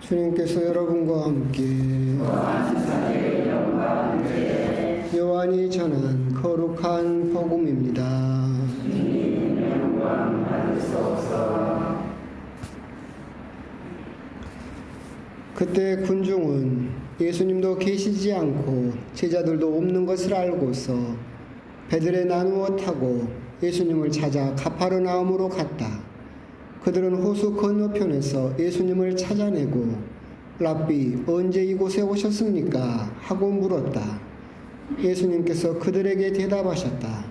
주님께서 여러분과 함께 요한이 전한 거룩한 복음입니다. 그때 군중은 예수님도 계시지 않고 제자들도 없는 것을 알고서 배들에 나누어 타고 예수님을 찾아 가파르나움으로 갔다. 그들은 호수 건너편에서 예수님을 찾아내고 랍비 언제 이곳에 오셨습니까? 하고 물었다. 예수님께서 그들에게 대답하셨다.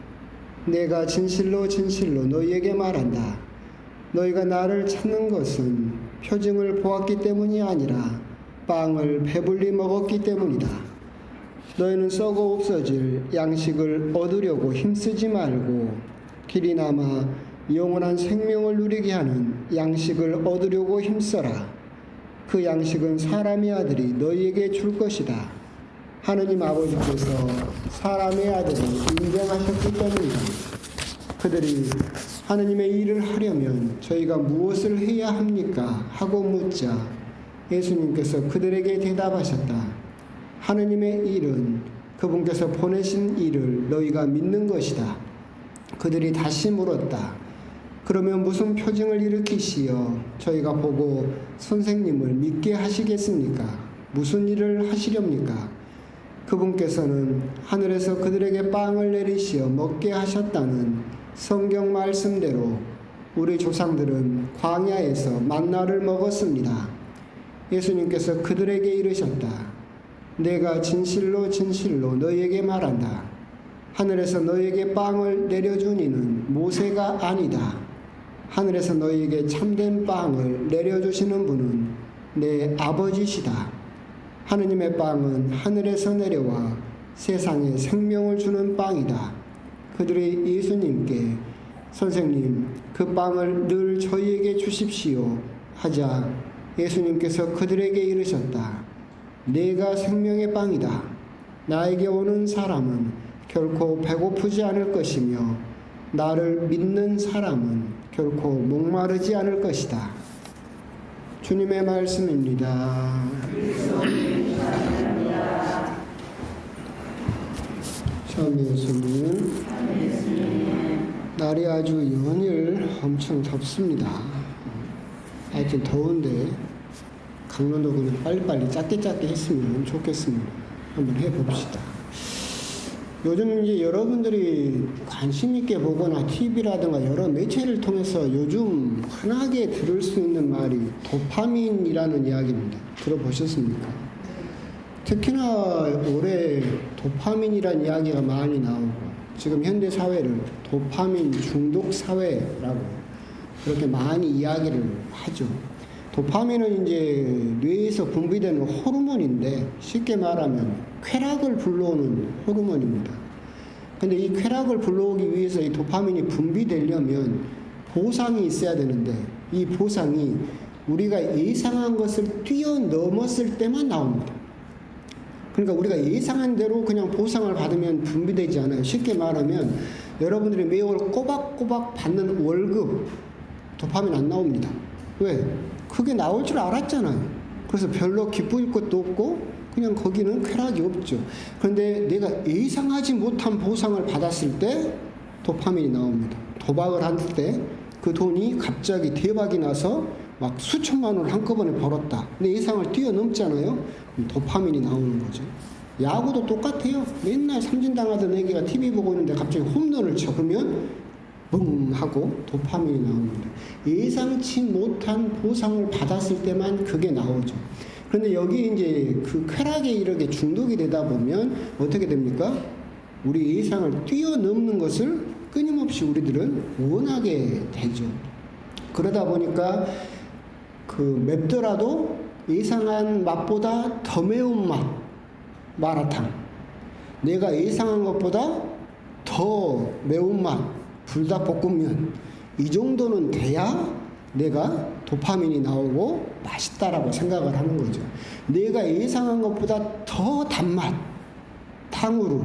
내가 진실로 진실로 너희에게 말한다. 너희가 나를 찾는 것은 표징을 보았기 때문이 아니라 빵을 배불리 먹었기 때문이다. 너희는 썩어 없어질 양식을 얻으려고 힘쓰지 말고 길이 남아 영원한 생명을 누리게 하는 양식을 얻으려고 힘써라. 그 양식은 사람의 아들이 너희에게 줄 것이다. 하느님 아버지께서 사람의 아들을 인정하셨기 때문이다. 그들이 하느님의 일을 하려면 저희가 무엇을 해야 합니까? 하고 묻자 예수님께서 그들에게 대답하셨다. 하느님의 일은 그분께서 보내신 일을 너희가 믿는 것이다. 그들이 다시 물었다. 그러면 무슨 표징을 일으키시어 저희가 보고 선생님을 믿게 하시겠습니까? 무슨 일을 하시렵니까? 그분께서는 하늘에서 그들에게 빵을 내리시어 먹게 하셨다는 성경 말씀대로 우리 조상들은 광야에서 만나를 먹었습니다. 예수님께서 그들에게 이르셨다. 내가 진실로 진실로 너희에게 말한다. 하늘에서 너희에게 빵을 내려준 이는 모세가 아니다. 하늘에서 너희에게 참된 빵을 내려주시는 분은 내 아버지시다. 하느님의 빵은 하늘에서 내려와 세상에 생명을 주는 빵이다. 그들이 예수님께 선생님, 그 빵을 늘 저희에게 주십시오 하자 예수님께서 그들에게 이르셨다. 내가 생명의 빵이다. 나에게 오는 사람은 결코 배고프지 않을 것이며 나를 믿는 사람은 결코 목마르지 않을 것이다. 주님의 말씀입니다. 참 예수님, 날이 아주 연일 엄청 덥습니다. 하여튼 더운데 강론도 그냥 빨리빨리 짧게 했으면 좋겠습니다. 한번 해봅시다. 요즘 이제 여러분들이 관심 있게 보거나 TV라든가 여러 매체를 통해서 요즘 흔하게 들을 수 있는 말이 도파민이라는 이야기입니다. 들어보셨습니까? 특히나 올해 도파민이라는 이야기가 많이 나오고 지금 현대 사회를 도파민 중독 사회라고 그렇게 많이 이야기를 하죠. 도파민은 이제 뇌에서 분비되는 호르몬인데 쉽게 말하면 쾌락을 불러오는 호르몬입니다. 근데 이 쾌락을 불러오기 위해서 이 도파민이 분비되려면 보상이 있어야 되는데 이 보상이 우리가 예상한 것을 뛰어넘었을 때만 나옵니다. 그러니까 우리가 예상한 대로 그냥 보상을 받으면 분비되지 않아요. 쉽게 말하면 여러분들이 매월 꼬박꼬박 받는 월급 도파민 안 나옵니다. 왜? 그게 나올 줄 알았잖아요. 그래서 별로 기쁠 것도 없고 그냥 거기는 쾌락이 없죠. 그런데 내가 예상하지 못한 보상을 받았을 때 도파민이 나옵니다. 도박을 할 때 그 돈이 갑자기 대박이 나서 막 수천만 원을 한꺼번에 벌었다. 근데 예상을 뛰어넘잖아요. 도파민이 나오는 거죠. 야구도 똑같아요. 맨날 삼진당하던 애기가 TV 보고 있는데 갑자기 홈런을 쳐. 그러면 붕 하고 도파민이 나옵니다. 예상치 못한 보상을 받았을 때만 그게 나오죠. 그런데 여기 이제 그 쾌락에 이렇게 중독이 되다 보면 어떻게 됩니까? 우리 예상을 뛰어넘는 것을 끊임없이 우리들은 원하게 되죠. 그러다 보니까 그 맵더라도 예상한 맛보다 더 매운 맛, 마라탕. 내가 예상한 것보다 더 매운 맛, 불닭볶음면. 이 정도는 돼야 내가 도파민이 나오고 맛있다라고 생각을 하는 거죠. 내가 예상한 것보다 더 단맛, 탕후루.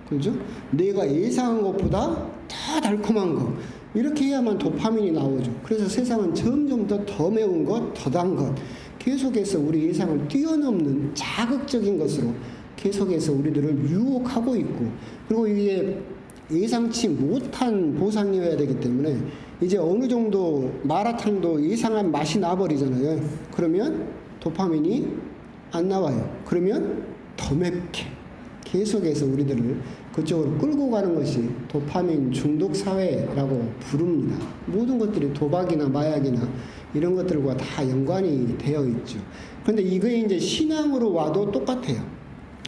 그죠? 내가 예상한 것보다 더 달콤한 거. 이렇게 해야만 도파민이 나오죠. 그래서 세상은 점점 더 매운 것, 더 단 것. 계속해서 우리 예상을 뛰어넘는 자극적인 것으로 계속해서 우리들을 유혹하고 있고, 그리고 이게 예상치 못한 보상이어야 되기 때문에 이제 어느 정도 마라탕도 예상한 맛이 나버리잖아요. 그러면 도파민이 안 나와요. 그러면 더 맵게 계속해서 우리들을 그쪽으로 끌고 가는 것이 도파민 중독 사회라고 부릅니다. 모든 것들이 도박이나 마약이나 이런 것들과 다 연관이 되어 있죠. 그런데 이게 이제 신앙으로 와도 똑같아요.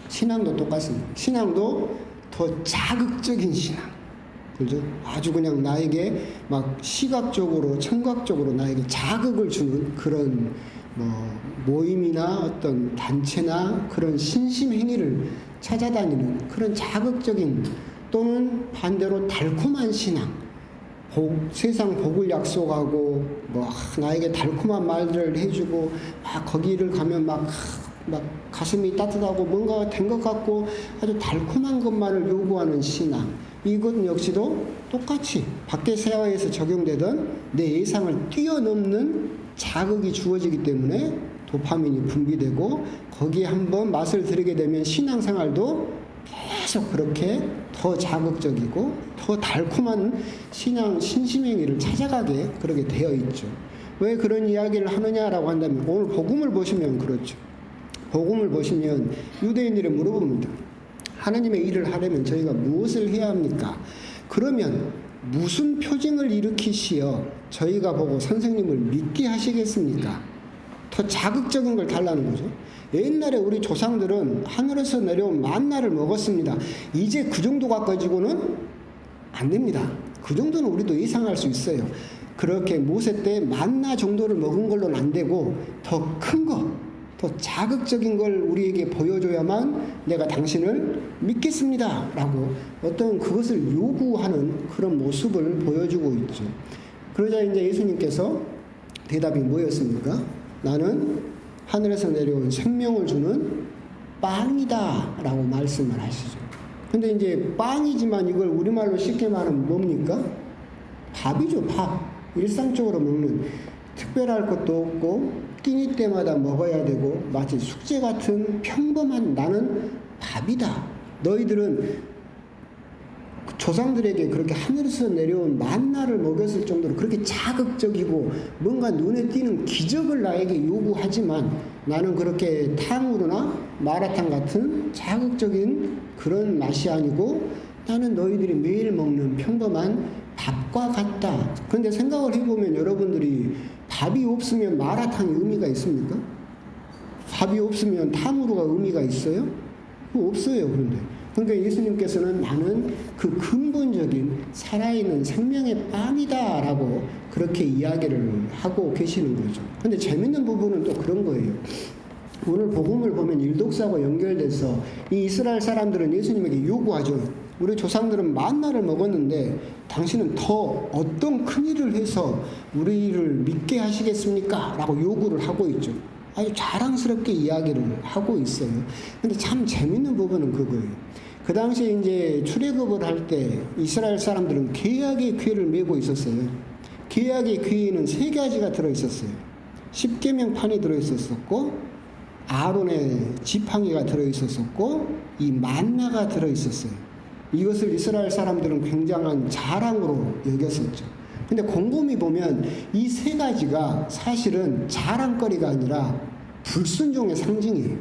신앙도 똑같습니다. 신앙도 더 자극적인 신앙. 그죠? 아주 그냥 나에게 막 시각적으로, 청각적으로 나에게 자극을 주는 그런 모임이나 어떤 단체나 그런 신심 행위를 찾아다니는 그런 자극적인, 또는 반대로 달콤한 신앙, 세상 복을 약속하고 나에게 달콤한 말들을 해주고 거기를 가면 막 가슴이 따뜻하고 뭔가 된 것 같고 아주 달콤한 것만을 요구하는 신앙, 이것 역시도 똑같이 밖의 사회에서 적용되던 내 예상을 뛰어넘는 자극이 주어지기 때문에 도파민이 분비되고, 거기에 한번 맛을 들이게 되면 신앙생활도 계속 그렇게 더 자극적이고 더 달콤한 신심행위를 찾아가게 그렇게 되어 있죠. 왜 그런 이야기를 하느냐라고 한다면, 오늘 복음을 보시면 그렇죠. 복음을 보시면 유대인들이 물어봅니다. 하나님의 일을 하려면 저희가 무엇을 해야 합니까? 그러면 무슨 표징을 일으키시어 저희가 보고 선생님을 믿게 하시겠습니까? 더 자극적인 걸 달라는 거죠. 옛날에 우리 조상들은 하늘에서 내려온 만나를 먹었습니다. 이제 그 정도가 가지고는 안 됩니다. 그 정도는 우리도 예상할 수 있어요. 그렇게 모세 때 만나 정도를 먹은 걸로는 안 되고 더 큰 거, 더 자극적인 걸 우리에게 보여줘야만 내가 당신을 믿겠습니다 라고 어떤 그것을 요구하는 그런 모습을 보여주고 있죠. 그러자 이제 예수님께서 대답이 뭐였습니까? 나는 하늘에서 내려온 생명을 주는 빵이다 라고 말씀을 하시죠. 근데 이제 빵이지만 이걸 우리말로 쉽게 말하면 뭡니까? 밥이죠. 밥. 일상적으로 먹는, 특별할 것도 없고 끼니 때마다 먹어야 되고 마치 숙제 같은 평범한 나는 밥이다. 너희들은 조상들에게 그렇게 하늘에서 내려온 만나를 먹였을 정도로 그렇게 자극적이고 뭔가 눈에 띄는 기적을 나에게 요구하지만 나는 그렇게 탕후루나 마라탕 같은 자극적인 그런 맛이 아니고 나는 너희들이 매일 먹는 평범한 밥과 같다. 그런데 생각을 해보면 여러분들이 밥이 없으면 마라탕이 의미가 있습니까? 밥이 없으면 탕후루가 의미가 있어요? 없어요. 그러니까 예수님께서는 나는 그 근본적인 살아있는 생명의 빵이다 라고 그렇게 이야기를 하고 계시는 거죠. 근데 재밌는 부분은 또 그런 거예요. 오늘 복음을 보면 일독사하고 연결돼서 이 이스라엘 사람들은 예수님에게 요구하죠. 우리 조상들은 만나를 먹었는데 당신은 더 어떤 큰 일을 해서 우리를 믿게 하시겠습니까? 라고 요구를 하고 있죠. 아주 자랑스럽게 이야기를 하고 있어요. 근데 참 재밌는 부분은 그거예요. 그 당시에 이제 출애굽을 할 때 이스라엘 사람들은 계약의 궤를 메고 있었어요. 계약의 궤에는 3가지가 들어있었어요. 십계명판이 들어있었고, 아론의 지팡이가 들어있었고, 이 만나가 들어있었어요. 이것을 이스라엘 사람들은 굉장한 자랑으로 여겼었죠. 근데 곰곰이 보면 이 3가지가 사실은 자랑거리가 아니라 불순종의 상징이에요.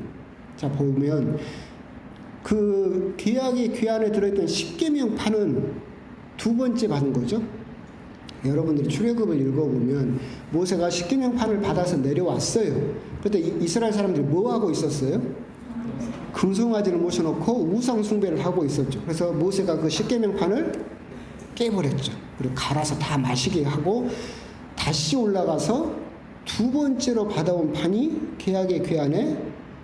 자, 보면 그 계약의 궤 안에 들어있던 십계명판은 2번째 받은 거죠. 여러분들이 출애굽을 읽어보면 모세가 십계명판을 받아서 내려왔어요. 그때 이스라엘 사람들이 뭐 하고 있었어요? 금송아지를 모셔놓고 우상 숭배를 하고 있었죠. 그래서 모세가 그 십계명판을 깨버렸죠. 그리고 갈아서 다 마시게 하고 다시 올라가서 2번째로 받아온 판이 계약의 궤 안에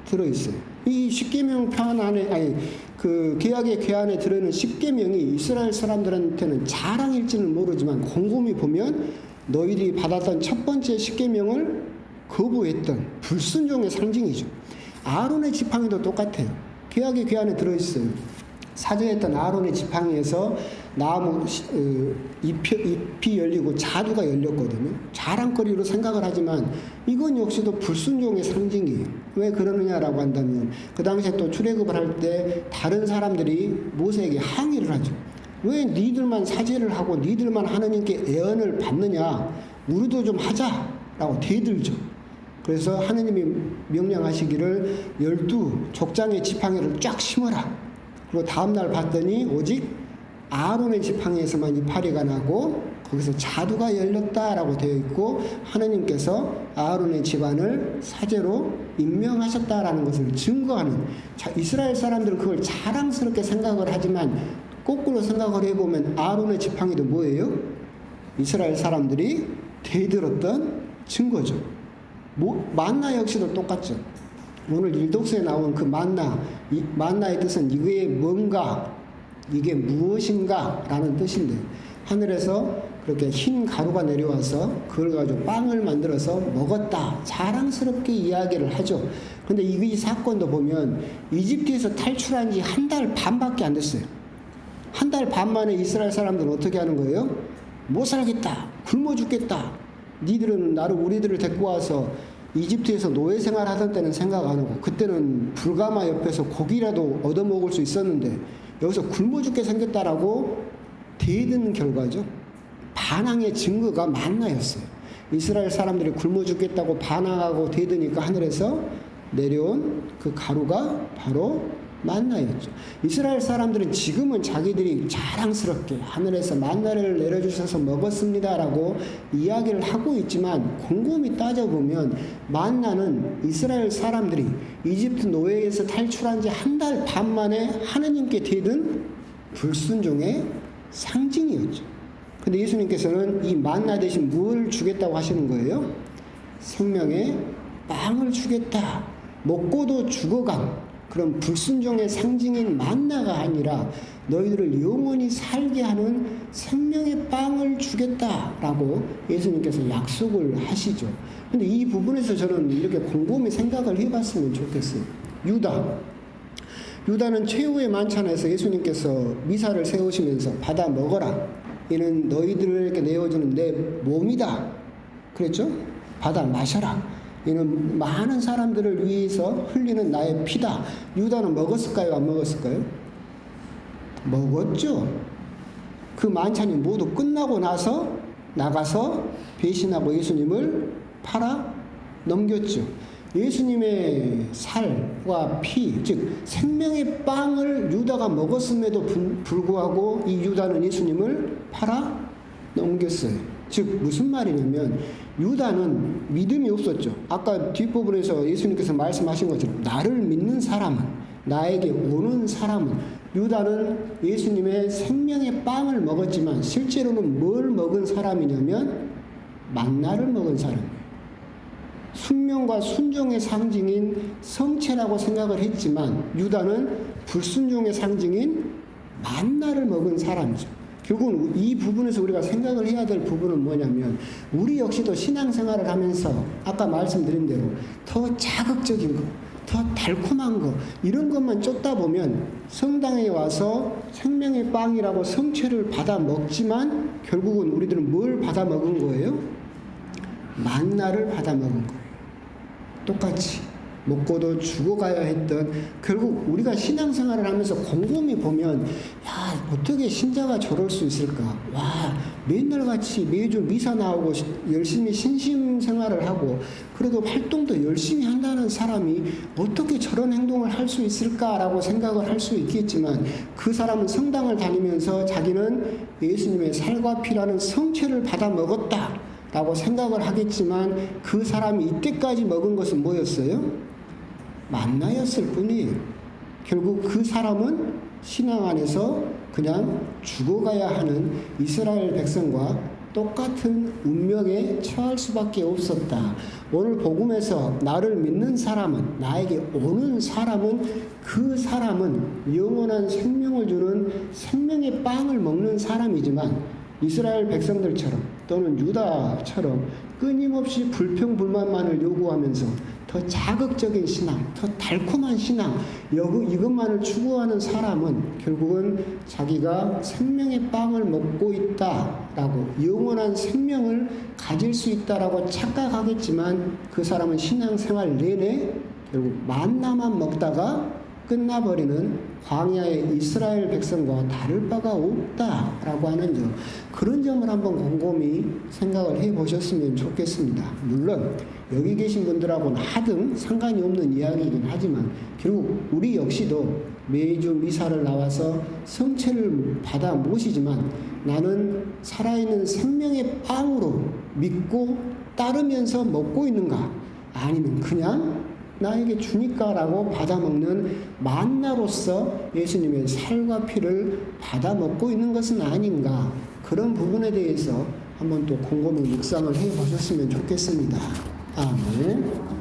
들어있어요. 이 십계명판 안에, 그 계약의 궤 안에 들어있는 십계명이 이스라엘 사람들한테는 자랑일지는 모르지만 곰곰이 보면 너희들이 받았던 첫 번째 십계명을 거부했던 불순종의 상징이죠. 아론의 지팡이도 똑같아요. 계약의 궤 안에 들어있어요. 사죄했던 아론의 지팡이에서 나무 잎이 열리고 자두가 열렸거든요. 자랑거리로 생각을 하지만 이건 역시도 불순종의 상징이에요. 왜 그러느냐라고 한다면 그 당시에 또 출애굽을 할 때 다른 사람들이 모세에게 항의를 하죠. 왜 니들만 사죄를 하고 니들만 하나님께 애언을 받느냐, 우리도 좀 하자라고 대들죠. 그래서 하느님이 명령하시기를 12 족장의 지팡이를 쫙 심어라. 그리고 다음날 봤더니 오직 아론의 지팡이에서만 이파리가 나고 거기서 자두가 열렸다라고 되어 있고, 하느님께서 아론의 집안을 사제로 임명하셨다라는 것을 증거하는, 이스라엘 사람들은 그걸 자랑스럽게 생각을 하지만 거꾸로 생각을 해보면 아론의 지팡이도 뭐예요? 이스라엘 사람들이 대들었던 증거죠. 만나 역시도 똑같죠. 오늘 일독서에 나온 그 만나의 뜻은 이게 뭔가, 이게 무엇인가 라는 뜻인데, 하늘에서 그렇게 흰 가루가 내려와서 그걸 가지고 빵을 만들어서 먹었다, 자랑스럽게 이야기를 하죠. 근데 이 사건도 보면 이집트에서 탈출한 지 한 달 반밖에 안 됐어요. 한 달 반 만에 이스라엘 사람들은 어떻게 하는 거예요? 못 살겠다, 굶어 죽겠다, 니들은 우리들을 데리고 와서 이집트에서 노예 생활 하던 때는 생각 안 하고, 그때는 불가마 옆에서 고기라도 얻어먹을 수 있었는데 여기서 굶어 죽게 생겼다라고 대드는 결과죠. 반항의 증거가 만나였어요. 이스라엘 사람들이 굶어 죽겠다고 반항하고 대드니까 하늘에서 내려온 그 가루가 바로 만나였죠. 이스라엘 사람들은 지금은 자기들이 자랑스럽게 하늘에서 만나를 내려주셔서 먹었습니다라고 이야기를 하고 있지만, 곰곰이 따져보면 만나는 이스라엘 사람들이 이집트 노예에서 탈출한 지 한 달 반 만에 하느님께 대든 불순종의 상징이었죠. 근데 예수님께서는 이 만나 대신 뭘 주겠다고 하시는 거예요? 생명의 빵을 주겠다. 먹고도 죽어간 그런 불순종의 상징인 만나가 아니라 너희들을 영원히 살게 하는 생명의 빵을 주겠다라고 예수님께서 약속을 하시죠. 근데 이 부분에서 저는 이렇게 곰곰이 생각을 해봤으면 좋겠어요. 유다는 최후의 만찬에서 예수님께서 미사를 세우시면서 받아 먹어라, 이는 너희들에게 내어주는 내 몸이다 그랬죠. 받아 마셔라, 이는 많은 사람들을 위해서 흘리는 나의 피다. 유다는 먹었을까요? 안 먹었을까요? 먹었죠. 그 만찬이 모두 끝나고 나서 나가서 배신하고 예수님을 팔아 넘겼죠. 예수님의 살과 피, 즉 생명의 빵을 유다가 먹었음에도 불구하고 이 유다는 예수님을 팔아 넘겼어요. 즉 무슨 말이냐면 유다는 믿음이 없었죠. 아까 뒷부분에서 예수님께서 말씀하신 것처럼 나를 믿는 사람은, 나에게 오는 사람은, 유다는 예수님의 생명의 빵을 먹었지만 실제로는 뭘 먹은 사람이냐면 만나를 먹은 사람이에요. 순명과 순종의 상징인 성체라고 생각을 했지만 유다는 불순종의 상징인 만나를 먹은 사람이죠. 결국은 이 부분에서 우리가 생각을 해야 될 부분은 뭐냐면, 우리 역시도 신앙생활을 하면서 아까 말씀드린 대로 더 자극적인 거, 더 달콤한 거, 이런 것만 쫓다 보면 성당에 와서 생명의 빵이라고 성체를 받아 먹지만 결국은 우리들은 뭘 받아 먹은 거예요? 만나를 받아 먹은 거예요. 똑같이 먹고도 죽어가야 했던, 결국 우리가 신앙생활을 하면서 곰곰이 보면 야, 어떻게 신자가 저럴 수 있을까? 와, 맨날같이 매주 미사 나오고 열심히 신심생활을 하고 그래도 활동도 열심히 한다는 사람이 어떻게 저런 행동을 할 수 있을까라고 생각을 할 수 있겠지만, 그 사람은 성당을 다니면서 자기는 예수님의 살과 피라는 성체를 받아 먹었다 라고 생각을 하겠지만, 그 사람이 이때까지 먹은 것은 뭐였어요? 만나였을 뿐이에요. 결국 그 사람은 신앙 안에서 그냥 죽어가야 하는 이스라엘 백성과 똑같은 운명에 처할 수밖에 없었다. 오늘 복음에서 나를 믿는 사람은, 나에게 오는 사람은, 그 사람은 영원한 생명을 주는 생명의 빵을 먹는 사람이지만 이스라엘 백성들처럼 또는 유다처럼 끊임없이 불평불만만을 요구하면서 더 자극적인 신앙, 더 달콤한 신앙, 이것만을 추구하는 사람은 결국은 자기가 생명의 빵을 먹고 있다라고, 영원한 생명을 가질 수 있다라고 착각하겠지만 그 사람은 신앙생활 내내 결국 만나만 먹다가 끝나버리는 광야의 이스라엘 백성과 다를 바가 없다라고 하는 점, 그런 점을 한번 곰곰이 생각을 해보셨으면 좋겠습니다. 물론 여기 계신 분들하고는 하등 상관이 없는 이야기이긴 하지만 결국 우리 역시도 매주 미사를 나와서 성체를 받아 모시지만 나는 살아있는 생명의 빵으로 믿고 따르면서 먹고 있는가, 아니면 그냥 나에게 주니까라고 받아먹는 만나로서 예수님의 살과 피를 받아먹고 있는 것은 아닌가, 그런 부분에 대해서 한번 또 곰곰이 묵상을 해보셨으면 좋겠습니다. 아멘.